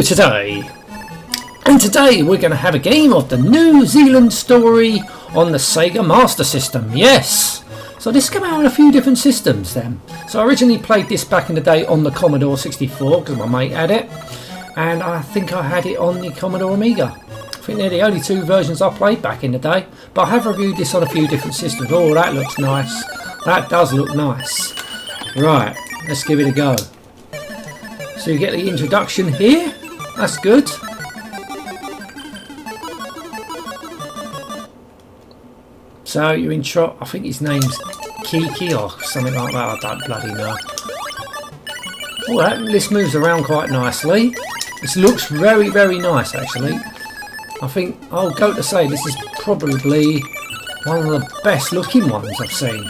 today. And today we're going to have a game of the New Zealand Story on the SEGA Master System. Yes! So this came out on a few different systems then. So I originally played this back in the day on the Commodore 64 because my mate had it. And I think I had it on the Commodore Amiga. I think they're the only two versions I played back in the day. But I have reviewed this on a few different systems. Oh, that looks nice. That does look nice. Right, let's give it a go. So you get the introduction here. That's good. So you're in I think his name's Kiki or something like that. I don't bloody know. Oh, this moves around quite nicely. This looks very, very nice actually. I think I'll go to say this is probably one of the best looking ones I've seen.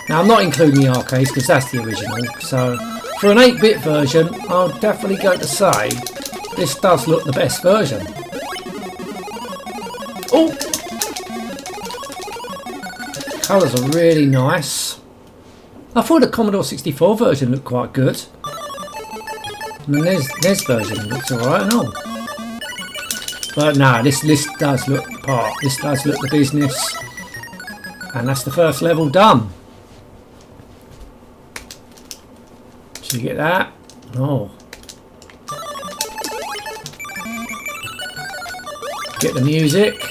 Now I'm not including the arcades because that's the original. So for an 8-bit version, I'll definitely go to say this does look the best version. Oh! Colours are really nice. I thought the Commodore 64 version looked quite good. And the NES version looks alright and all. But no, this does look the part. This does look the business. And that's the first level done. So you get that. Oh. Get the music.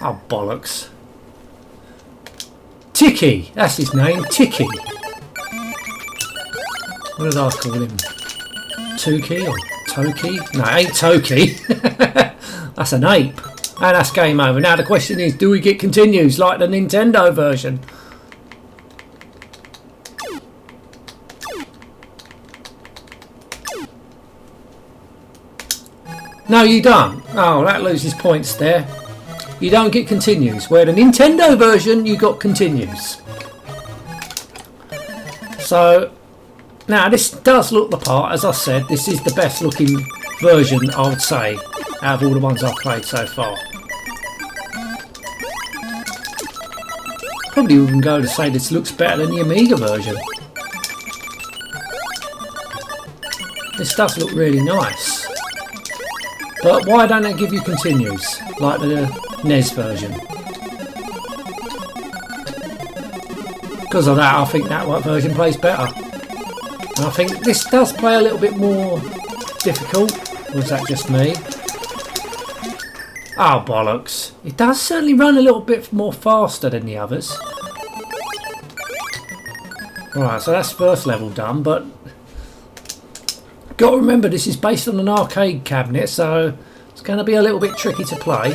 Oh, bollocks. Tiki, that's his name, Tiki. What did I call him? Tuki or Toki? No, it ain't Toki. That's an ape. And that's game over. Now the question is, do we get continues like the Nintendo version? No, you don't. Oh, that loses points there. You don't get continues, where the Nintendo version you got continues. So now this does look the part. As I said, this is the best looking version I would say out of all the ones I've played so far. Probably even go to say this looks better than the Amiga version. This does look really nice. But why don't they give you continues like the NES version? Because of that, I think that version plays better. And I think this does play a little bit more difficult. Or is that just me? Oh, bollocks. It does certainly run a little bit more faster than the others. Right, so that's first level done, but got to remember this is based on an arcade cabinet, so it's going to be a little bit tricky to play.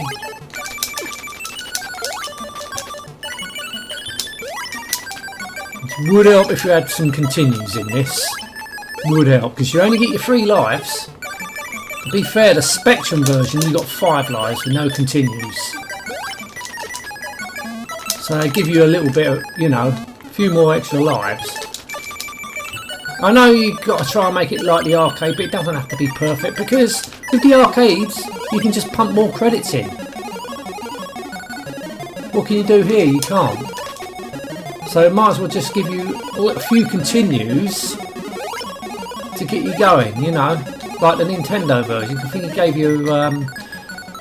It would help if you had some continues in this. Would help, because you only get your 3 lives. To be fair, the Spectrum version you got 5 lives with no continues. So they give you a little bit of, you know, a few more extra lives. I know you've got to try and make it like the arcade, but it doesn't have to be perfect, because with the arcades you can just pump more credits in. What can you do here? You can't. So it might as well just give you a few continues to get you going, you know, like the Nintendo version. I think it gave you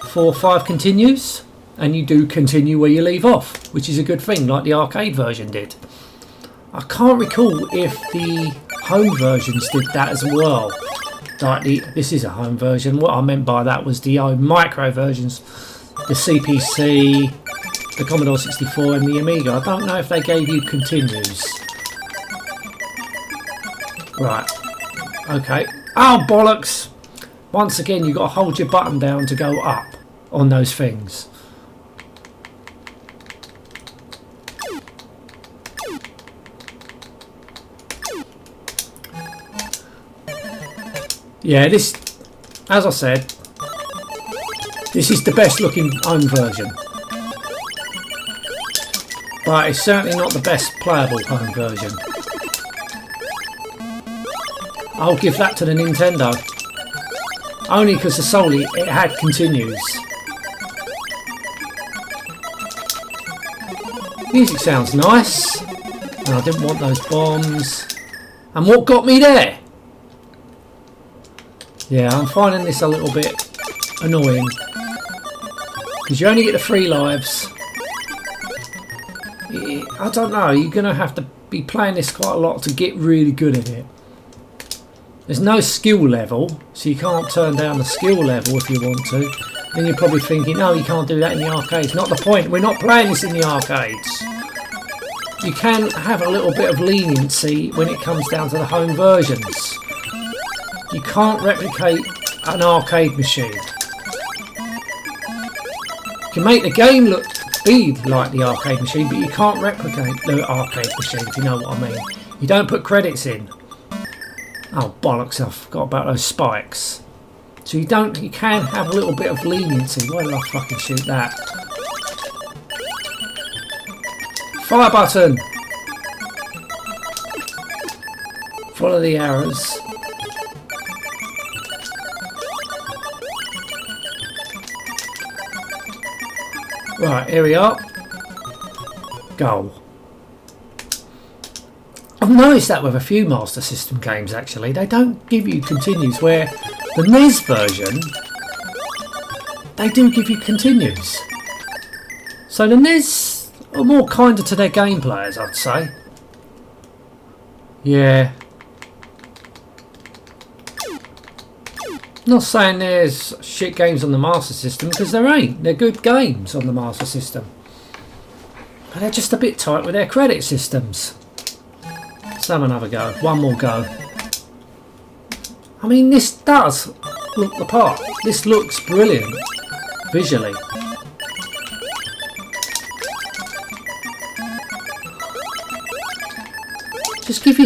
4 or 5 continues, and you do continue where you leave off, which is a good thing, like the arcade version did. I can't recall if the home versions did that as well. Like this is a home version. What I meant by that was the micro versions, the CPC, the Commodore 64 and the Amiga. I don't know if they gave you continues. Right. Okay. Oh, bollocks! Once again, you've got to hold your button down to go up on those things. Yeah, this, as I said, this is the best looking home version. But it's certainly not the best playable home version. I'll give that to the Nintendo. Only because the solely it had continues. Music sounds nice. And I didn't want those bombs. And what got me there? Yeah, I'm finding this a little bit annoying. Because you only get the 3 lives. I don't know, you're going to have to be playing this quite a lot to get really good at it. There's no skill level, so you can't turn down the skill level if you want to. Then you're probably thinking, no, you can't do that in the arcades. Not the point, we're not playing this in the arcades. You can have a little bit of leniency when it comes down to the home versions. You can't replicate an arcade machine. You can make the game be like the arcade machine, but you can't replicate the arcade machine, if you know what I mean. You don't put credits in. Oh bollocks, I forgot about those spikes. So you can have a little bit of leniency. Why did I fucking shoot that? Fire button! Follow the arrows. Right, here we are. Goal. I've noticed that with a few Master System games actually. They don't give you continues, where the NES version, they do give you continues. So the NES are more kinder to their game players, I'd say. Yeah. Not saying there's shit games on the Master System, because there ain't. They're good games on the Master System. But they're just a bit tight with their credit systems. Let's have another go. One more go. I mean, this does look the part. This looks brilliant visually. Just give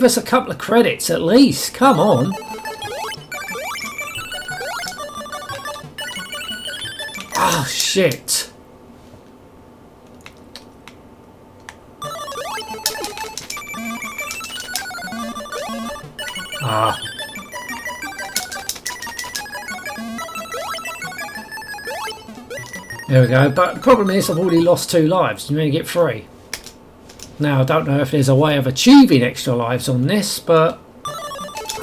us a couple of credits at least. Come on. Ah, shit. Ah. There we go. But the problem is I've already lost 2 lives. You only get 3. Now I don't know if there's a way of achieving extra lives on this, but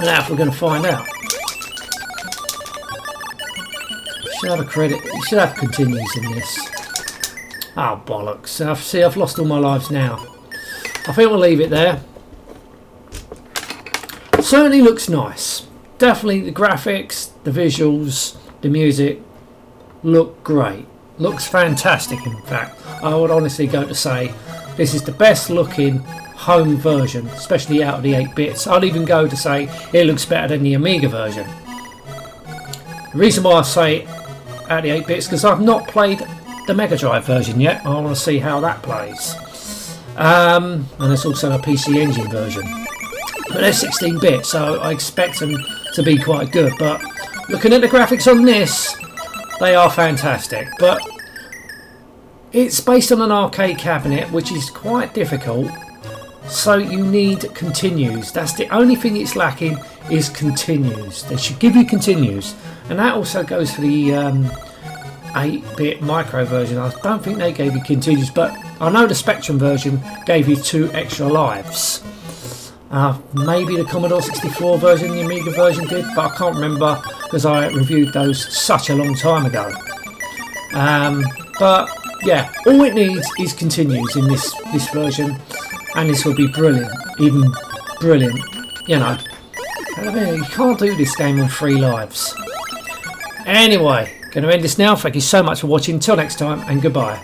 now we're going to find out. You should have a credit. You should have continues in this. Oh bollocks! I've lost all my lives now. I think we'll leave it there. Certainly looks nice. Definitely the graphics, the visuals, the music look great. Looks fantastic. In fact, I would honestly go to say this is the best looking home version, especially out of the 8 bits. I'd even go to say it looks better than the Amiga version. The reason why I say out of the 8 bits because I've not played the Mega Drive version yet. I want to see how that plays. And there's also a PC Engine version. But they're 16 bit, so I expect them to be quite good. But looking at the graphics on this, they are fantastic. But it's based on an arcade cabinet, which is quite difficult, so you need continues. That's the only thing it's lacking, is continues. They should give you continues, and that also goes for the 8-bit micro version. I don't think they gave you continues, but I know the Spectrum version gave you 2 extra lives. Maybe the Commodore 64 version, the Amiga version did, but I can't remember because I reviewed those such a long time ago. But yeah, all it needs is continues in this version, and this will be brilliant, even brilliant. You know, you can't do this game on 3 lives. Anyway, going to end this now. Thank you so much for watching. Till next time, and goodbye.